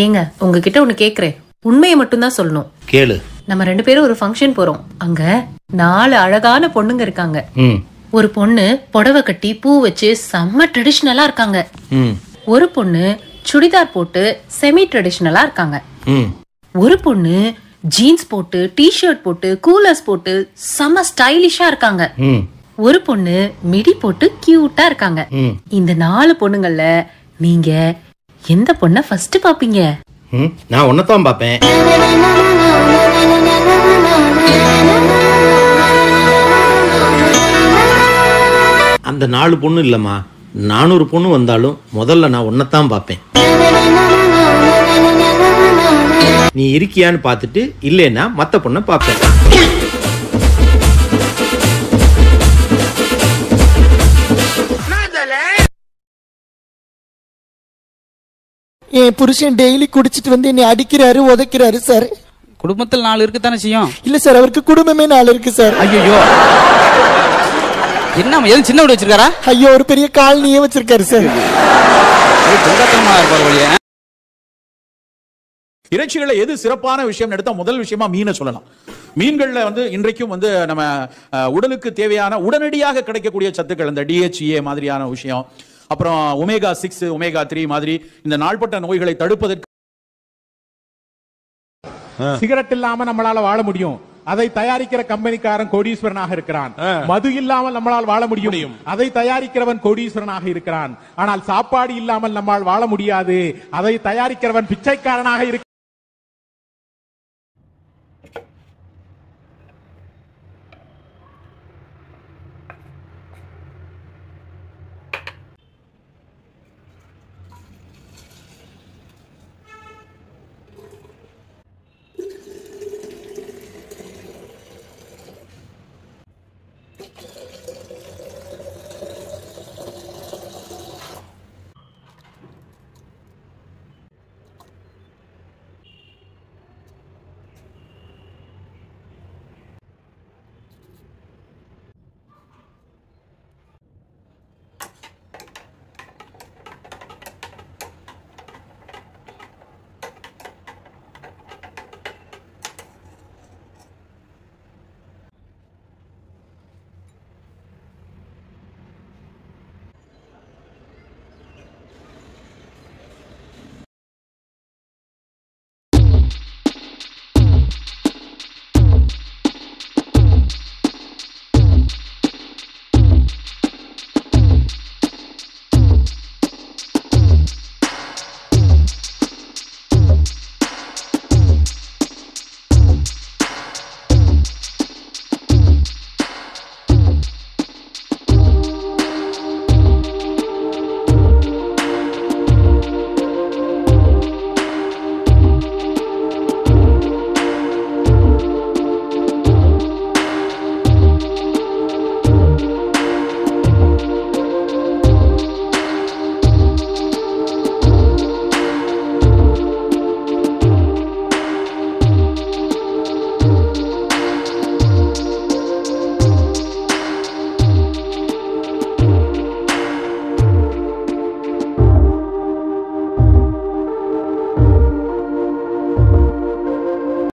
ஏங்க உங்ககிட்ட ஒண்ணு கேக்குறேன், உண்மையை மட்டும் தான் சொல்லணும். கேளு. நம்ம 2 பேரும் ஒரு ஃபங்க்ஷன் போறோம். அங்க 4 அழகான பொண்ணுங்க இருக்காங்க. ஒரு பொண்ணு புடவை கட்டி பூ வச்சு செம்ம ட்ரெடிஷனலா இருக்காங்க. ஒரு பொண்ணு சுடிதார் போட்டு செமி ட்ரெடிஷனலா இருக்காங்க. ஒரு பொண்ணு ஜீன்ஸ் போட்டு டி-ஷர்ட் போட்டு கூலர்ஸ் போட்டு செம்ம ஸ்டைலிஷா இருக்காங்க. ஒரு பொண்ணு மிடி போட்டு கியூட்டா இருக்காங்க. இந்த 4 பொண்ணுங்கள்ல நீங்க எந்த பொண்ண ஃபர்ஸ்ட் பாப்பீங்க? நான் ஒன்னதான் பாப்பேன். அந்த 4 பொண்ணு இல்லம்மா, 400 பொண்ணு வந்தாலும் முதல்ல நான் ஒன்னதான் பாப்பேன். நீ இருக்கியான்னு பாத்துட்டு இல்லைன்னா மத்த பொண்ண பாப்பேன். என் புருஷன் டெய்லி குடிச்சிட்டு வந்து என்னை அடிக்கிறாரு, உதைக்கிறாரு சார். குடும்பத்தில் 4 இருக்குத்தானே செய்யும். இல்ல சார், அவருக்கு குடும்பமே 4 இருக்கு சார். ஐயோ, என்ன எதுவும் சின்ன வீடு வச்சிருக்காரா? ஐயோ, ஒரு பெரிய காலனியே வச்சிருக்காரு சார். இறைச்சிகளை எது சிறப்பான விஷயம் எடுத்தா முதல் விஷயமா மீனை சொல்லலாம். மீன்கள்ல இன்றைக்கும் நம்ம உடலுக்கு தேவையான உடனடியாக கிடைக்கக்கூடிய சத்துக்கள், இந்த DHA மாதிரியான விஷயம், அப்புறம் ஒமேகா 6 ஒமேகா 3 மாதிரி இந்த நாள்பட்ட நோய்களை தடுப்பதற்கு. சிகரெட் இல்லாம நம்மளால வாழ முடியும், அதை தயாரிக்கிற கம்பெனிக்காரன் கோடீஸ்வரனாக இருக்கிறான். மது இல்லாமல் நம்மளால் வாழ முடியும், அதை தயாரிக்கிறவன் கோடீஸ்வரனாக இருக்கிறான். ஆனால் சாப்பாடு இல்லாமல் நம்மால் வாழ முடியாது, அதை தயாரிக்கிறவன் பிச்சைக்காரனாக இருக்கிறான்.